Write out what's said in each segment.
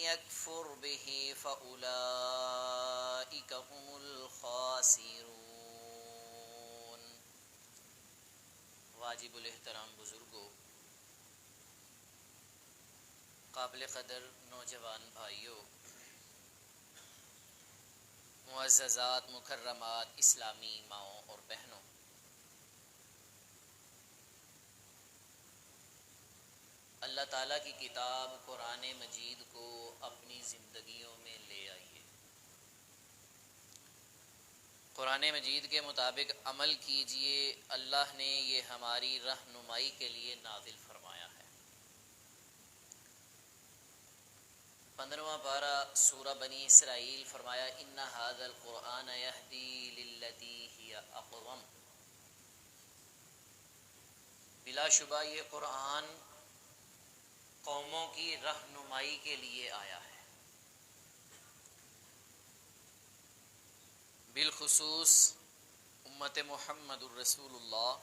يكفر به فأولئك هم الخاسرون۔ واجب الاحترام بزرگوں، قابل قدر نوجوان بھائیوں، معززات مکرمات اسلامی ماؤں اور بہنوں، اللہ تعالیٰ کی کتاب قرآن مجید کو اپنی زندگیوں میں لے آئیے، قرآن مجید کے مطابق عمل کیجئے۔ اللہ نے یہ ہماری رہنمائی کے لیے نازل فرمایا ہے۔ 15واں پارہ سورہ بنی اسرائیل فرمایا ان ھذا القرآن یہدی للتی ہی اقوم۔ بلا شبہ یہ قرآن قوموں کی رہنمائی کے لیے آیا ہے، بالخصوص امت محمد الرسول اللہ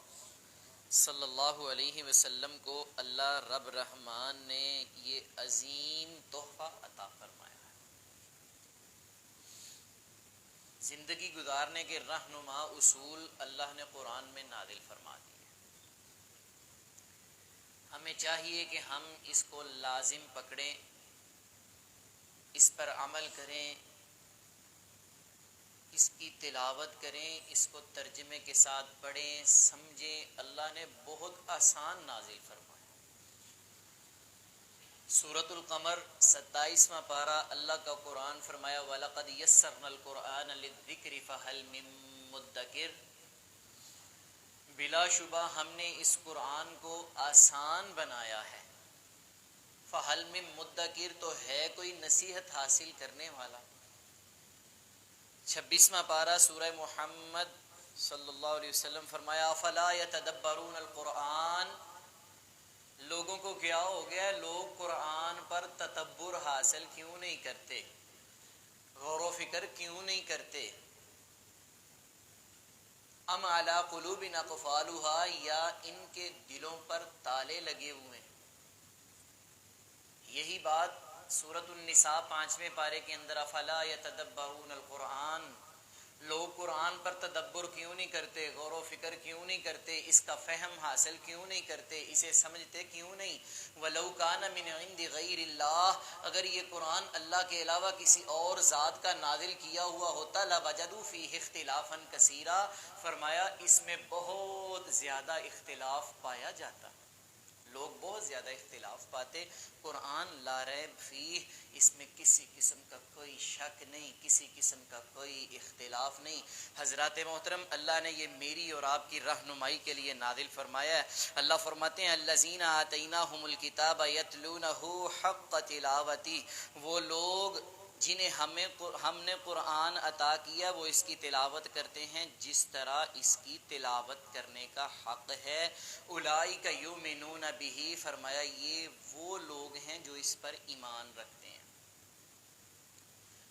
صلی اللہ علیہ وسلم کو اللہ رب رحمان نے یہ عظیم تحفہ عطا فرمایا ہے، زندگی گزارنے کے رہنما اصول اللہ نے قرآن میں نازل فرما دیے۔ ہمیں چاہیے کہ ہم اس کو لازم پکڑیں، اس پر عمل کریں، اس کی تلاوت کریں، اس کو ترجمے کے ساتھ پڑھیں، سمجھیں۔ اللہ نے بہت آسان نازل فرمایا۔ سورۃ القمر 27واں پارہ اللہ کا قرآن فرمایا وَلَقَدْ يَسَّرْنَا الْقُرْآنَ لِلذِّكْرِ فَهَلْ مِن مُّدَّكِرٍ۔ بلا شبہ ہم نے اس قرآن کو آسان بنایا ہے۔ فَهَلْ مِن مُّدَّكِرٍ، تو ہے کوئی نصیحت حاصل کرنے والا۔ 26واں پارہ سورہ محمد صلی اللہ علیہ وسلم فرمایا فَلَا يَتَدَبَّرُونَ الْقُرْآنَ۔ لوگوں کو کیا ہو گیا؟ لوگ قرآن پر تدبر حاصل کیوں نہیں کرتے، غور و فکر کیوں نہیں کرتے؟ ام علی قلوب اقفالها، یا ان کے دلوں پر تالے لگے ہوئے ہیں۔ یہی بات سورۃ النساء 5ویں پارے کے اندر افلا یتدبرون القرآن، لوگ قرآن پر تدبر کیوں نہیں کرتے، غور و فکر کیوں نہیں کرتے، اس کا فہم حاصل کیوں نہیں کرتے، اسے سمجھتے کیوں نہیں؟ وَلَوْ كَانَ مِنْ عِنْدِ غَيْرِ اللَّهِ، اگر یہ قرآن اللہ کے علاوہ کسی اور ذات کا نازل کیا ہوا ہوتا لَوَجَدُوا فِيهِ اخْتِلَافًا كَثِيرًا، فرمایا اس میں بہت زیادہ اختلاف پایا جاتا، لوگ بہت زیادہ اختلاف پاتے۔ قرآن لا ریب فیہ، اس میں کسی قسم کا کوئی شک نہیں، کسی قسم کا کوئی اختلاف نہیں۔ حضرات محترم، اللہ نے یہ میری اور آپ کی رہنمائی کے لیے نازل فرمایا ہے۔ اللہ فرماتے ہیں الذین آتیناہم الکتاب یتلونہ حق تلاوتہ، وہ لوگ جنہیں ہم نے قرآن عطا کیا وہ اس کی تلاوت کرتے ہیں جس طرح اس کی تلاوت کرنے کا حق ہے۔ اولئک یؤمنون بہ، فرمایا یہ وہ لوگ ہیں جو اس پر ایمان رکھتے ہیں۔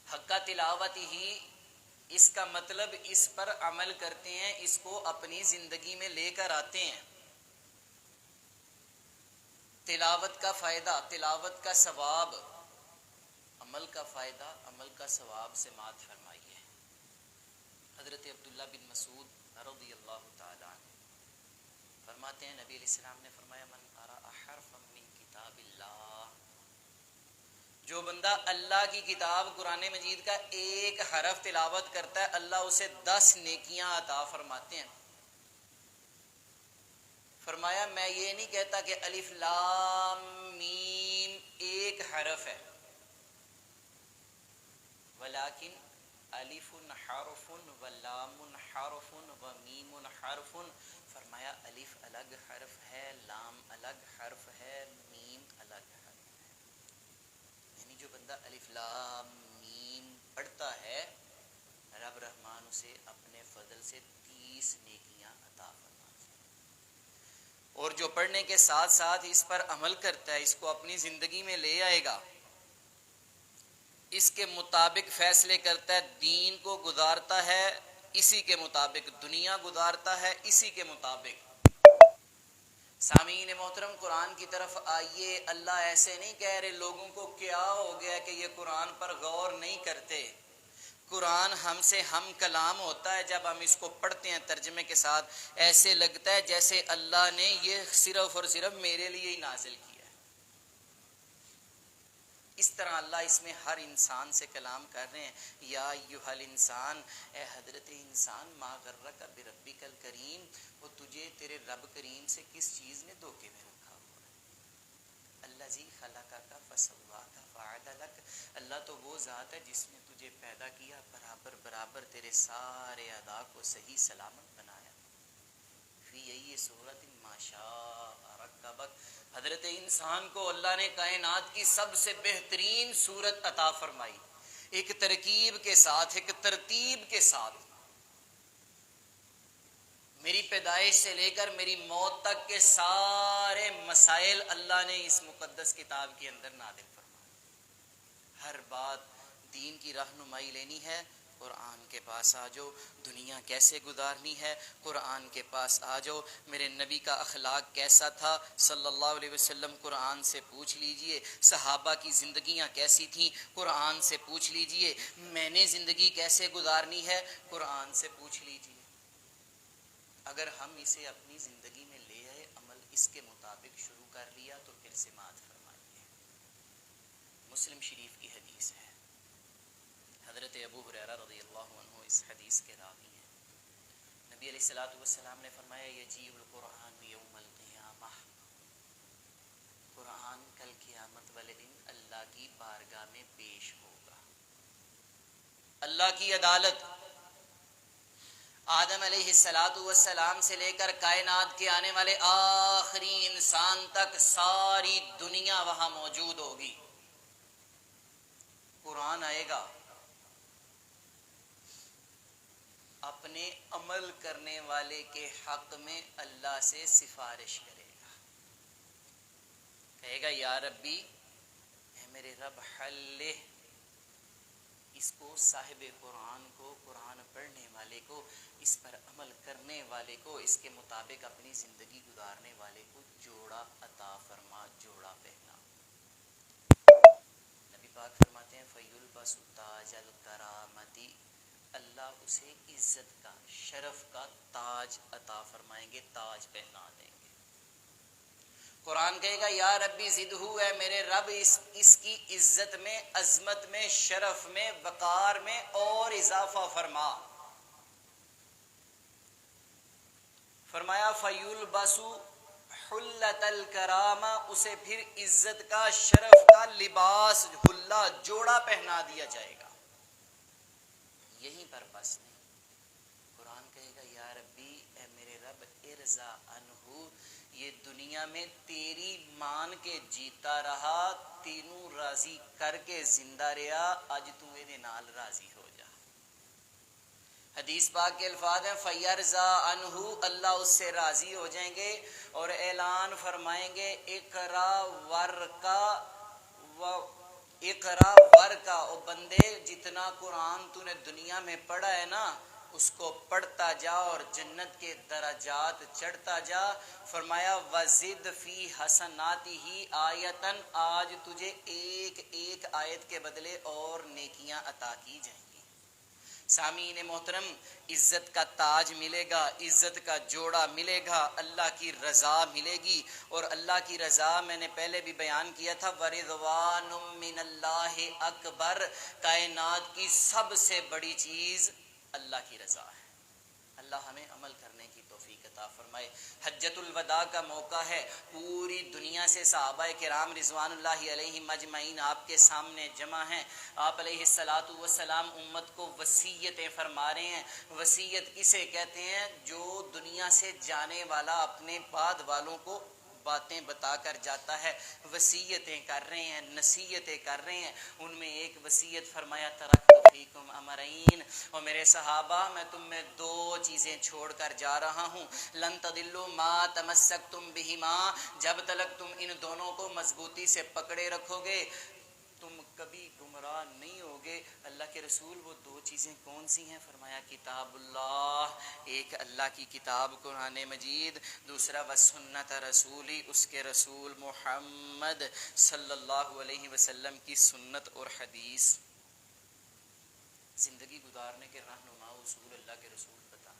حق تلاوت ہی، اس کا مطلب اس پر عمل کرتے ہیں، اس کو اپنی زندگی میں لے کر آتے ہیں۔ تلاوت کا فائدہ، تلاوت کا ثواب، عمل کا فائدہ، عمل کا ثواب سماعت فرمائیے۔ حضرت عبداللہ بن مسعود رضی اللہ تعالی عنہ فرماتے ہیں نبی علیہ السلام نے فرمایا من قرأ حرفا من کتاب اللہ، جو بندہ اللہ کی کتاب قرآن مجید کا ایک حرف تلاوت کرتا ہے اللہ اسے 10 نیکیاں عطا فرماتے ہیں۔ فرمایا میں یہ نہیں کہتا کہ الف لام میم ایک حرف ہے، ولیکن الف حرف ولام حرف ومیم حرف، فرمایا الف الگ حرف ہے، لام الگ حرف ہے، میم الگ حرف ہے۔ یعنی جو بندہ الف لام میم پڑھتا ہے رب رحمان اسے اپنے فضل سے 30 نیکیاں عطا فرماتا ہے، اور جو پڑھنے کے ساتھ ساتھ اس پر عمل کرتا ہے، اس کو اپنی زندگی میں لے آئے گا، اس کے مطابق فیصلے کرتا ہے، دین کو گزارتا ہے اسی کے مطابق، دنیا گزارتا ہے اسی کے مطابق، سامعین محترم قرآن کی طرف آئیے. اللہ ایسے نہیں کہہ رہے لوگوں کو کیا ہو گیا کہ یہ قرآن پر غور نہیں کرتے. قرآن ہم سے ہم کلام ہوتا ہے. جب ہم اس کو پڑھتے ہیں ترجمے کے ساتھ ایسے لگتا ہے جیسے اللہ نے یہ صرف اور صرف میرے لیے ہی نازل کیا ہے. اس طرح اللہ اس میں ہر انسان سے کلام کر رہے ہیں. یا ایھا الانسان، اے حضرت انسان، ما غرک بربک الکریم، وہ تجھے تیرے رب کریم سے کس چیز نے دھوکے میں رکھا ہوا ہے. الذی خلقک فسواک فعدلک، اللہ تو وہ ذات ہے جس نے تجھے پیدا کیا، برابر برابر تیرے سارے اعضاء کو صحیح سلامت بنایا. فی ای صورت ما شاء رکبک، حضرت انسان کو اللہ نے کائنات کی سب سے بہترین صورت عطا فرمائی، ایک ترکیب کے ساتھ، ایک ترتیب کے ساتھ. میری پیدائش سے لے کر میری موت تک کے سارے مسائل اللہ نے اس مقدس کتاب کے اندر نازل فرمائے. ہر بات دین کی رہنمائی لینی ہے، قرآن کے پاس آ جاؤ. دنیا کیسے گزارنی ہے، قرآن کے پاس آ جاؤ. میرے نبی کا اخلاق کیسا تھا صلی اللہ علیہ وسلم، قرآن سے پوچھ لیجئے. صحابہ کی زندگیاں کیسی تھیں، قرآن سے پوچھ لیجئے. میں نے زندگی کیسے گزارنی ہے، قرآن سے پوچھ لیجئے. اگر ہم اسے اپنی زندگی میں لے آئے، عمل اس کے مطابق شروع کر لیا تو پھر سماعت فرمائیے. مسلم شریف کی حدیث ہے، حضرت ابو ہریرہ رضی اللہ عنہ اس حدیث کے راوی ہیں. نبی علیہ الصلوۃ والسلام نے فرمایا یجیء القرآن یوم القیامہ، قرآن کل قیامت والے دن اللہ کی بارگاہ میں پیش ہوگا. اللہ کی عدالت، آدم علیہ السلام سے لے کر کائنات کے آنے والے آخری انسان تک ساری دنیا وہاں موجود ہوگی. قرآن آئے گا، اپنے عمل کرنے والے کے حق میں اللہ سے سفارش کرے گا. کہے گا یا ربی، اے میرے رب، حلہ، اس کو صاحب قرآن کو، قرآن پڑھنے والے کو، اس پر عمل کرنے والے کو، اس کے مطابق اپنی زندگی گزارنے والے کو جوڑا عطا فرما، جوڑا پہنا. نبی پاک فرماتے ہیں فَيُلْبَسُ تَاجَ الْكَرَامَةِ، اللہ اسے عزت کا، شرف کا تاج عطا فرمائیں گے، تاج پہنا دیں گے. قرآن کہے گا یا ربی زدہ، اے میرے رب اس کی عزت میں، عظمت میں، شرف میں، وقار میں اور اضافہ فرما. فرمایا فَيُلْبَسُ حُلَّةَ الْكَرَامَةِ، اسے پھر عزت کا، شرف کا لباس، حلہ، جوڑا پہنا دیا جائے گا. یہیں پر بس نہیں، قرآن کہے گا یا ربی، اے میرے رب، ارضا عنہ، یہ دنیا میں تیری مان کے جیتا رہا، تینوں راضی کر کے زندہ رہا، اج تو اے نال راضی ہو جا. حدیث پاک کے الفاظ ہیں فَيَرْضَا عَنْهُ، اللہ اس سے راضی ہو جائیں گے اور اعلان فرمائیں گے اقرا ورکا، اقرا ورکا، او بندے جتنا قرآن تو نے دنیا میں پڑھا ہے نا، اس کو پڑھتا جا اور جنت کے درجات چڑھتا جا. فرمایا وزد فی حسناتہ آیتن، آج تجھے ایک ایک آیت کے بدلے اور نیکیاں عطا کی جائیں گی. سامعین محترم، عزت کا تاج ملے گا، عزت کا جوڑا ملے گا، اللہ کی رضا ملے گی. اور اللہ کی رضا میں نے پہلے بھی بیان کیا تھا وَرِضْوَانٌ مِّنَ اللَّهِ اکبر، کائنات کی سب سے بڑی چیز اللہ کی رضا ہے. اللہ ہمیں عمل کرنے کی توفیق عطا فرمائے. حجۃ الوداع کا موقع ہے، پوری دنیا سے صحابہ کرام رضوان اللہ علیہم اجمعین آپ کے سامنے جمع ہیں. آپ علیہ الصلاۃ والسلام امت کو وصیتیں فرما رہے ہیں. وصیت کسے کہتے ہیں؟ جو دنیا سے جانے والا اپنے بعد والوں کو باتیں بتا کر جاتا ہے. وصیتیں کر رہے ہیں، نصیحتیں کر رہے ہیں. ان میں ایک وصیت فرمایا ترکت فیکم امرین، اور میرے صحابہ میں تم میں دو چیزیں چھوڑ کر جا رہا ہوں. لن تضلوا ما تمسکتم بہما، جب تک تم ان دونوں کو مضبوطی سے پکڑے رکھو گے تم کبھی گمراہ گمراہ نہیں ہوگے۔ اللہ کے رسول وہ دو چیزیں کون سی ہیں؟ فرمایا کتاب اللہ، ایک اللہ کی کتاب قرآن مجید، دوسرا وسنت رسولی، اس کے رسول محمد صلی اللہ علیہ وسلم کی سنت اور حدیث۔ زندگی گزارنے کے رہنما اصول اللہ کے رسول بتا،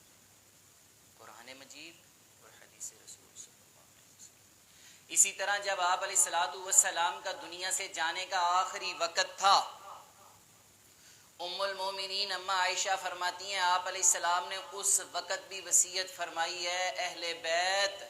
قرآن مجید اور حدیث رسول صلی اللہ علیہ وسلم۔ اسی طرح جب آپ علیہ الصلوۃ والسلام کا دنیا سے جانے کا آخری وقت تھا، ام المومنین اما عائشہ فرماتی ہیں آپ علیہ السلام نے اس وقت بھی وصیت فرمائی ہے، اہل بیت،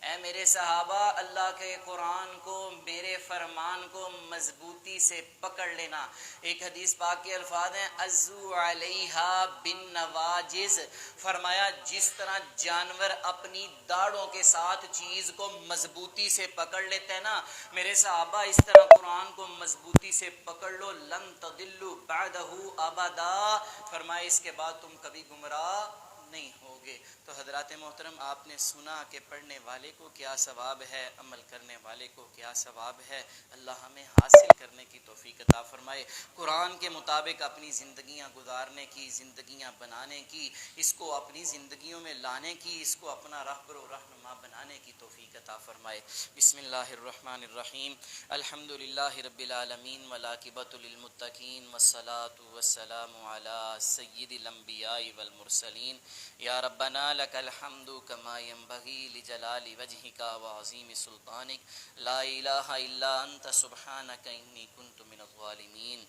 اے میرے صحابہ، اللہ کے قرآن کو، میرے فرمان کو مضبوطی سے پکڑ لینا۔ ایک حدیث پاک کے الفاظ ہیں عزو علیہا بالنواجز، فرمایا جس طرح جانور اپنی داڑھوں کے ساتھ چیز کو مضبوطی سے پکڑ لیتے ہیں نا، میرے صحابہ اس طرح قرآن کو مضبوطی سے پکڑ لو، لن تضلوا بعدہ ابدا، فرمایا اس کے بعد تم کبھی گمراہ نہیں ہوگے۔ تو حضرات محترم، آپ نے سنا کہ پڑھنے والے کو کیا ثواب ہے، عمل کرنے والے کو کیا ثواب ہے۔ اللہ ہمیں حاصل کرنے کی توفیق عطا فرمائے، قرآن کے مطابق اپنی زندگیاں گزارنے کی، زندگیاں بنانے کی، اس کو اپنی زندگیوں میں لانے کی، اس کو اپنا رہبر و رہنما بنانے کی توفیق عطا فرمائے۔ بسم اللہ الرحمن الرحیم، الحمد للہ رب العالمین والعاقبۃ للمتقین والصلاة والسلام علی سید الانبیاء والمرسلین، یا ربنا لک الحمد کما ینبغی لجلال وجہک وعظیم سلطانک، لا الہ الا انت سبحانک انی کنت من الظالمین۔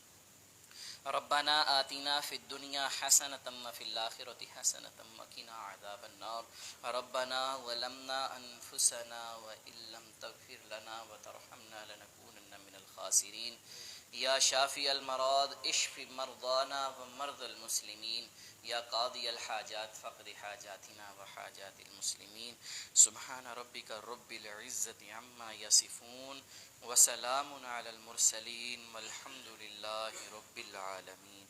ربنا آتنا فی الدنیا حسنۃ وفی الآخرۃ حسنۃ وقنا عذاب النار۔ ربنا ظلمنا انفسنا وان لم تغفر لنا وترحمنا لنکونن من الخاسرین۔ یا شافی المراد اشف مرضانا ومرضى المسلمین، یا قاضی الحاجات فقد حاجاتنا وحاجات المسلمین۔ سبحان ربک رب العزة عما یصفون وسلام علی المرسلین والحمد للہ رب العالمین۔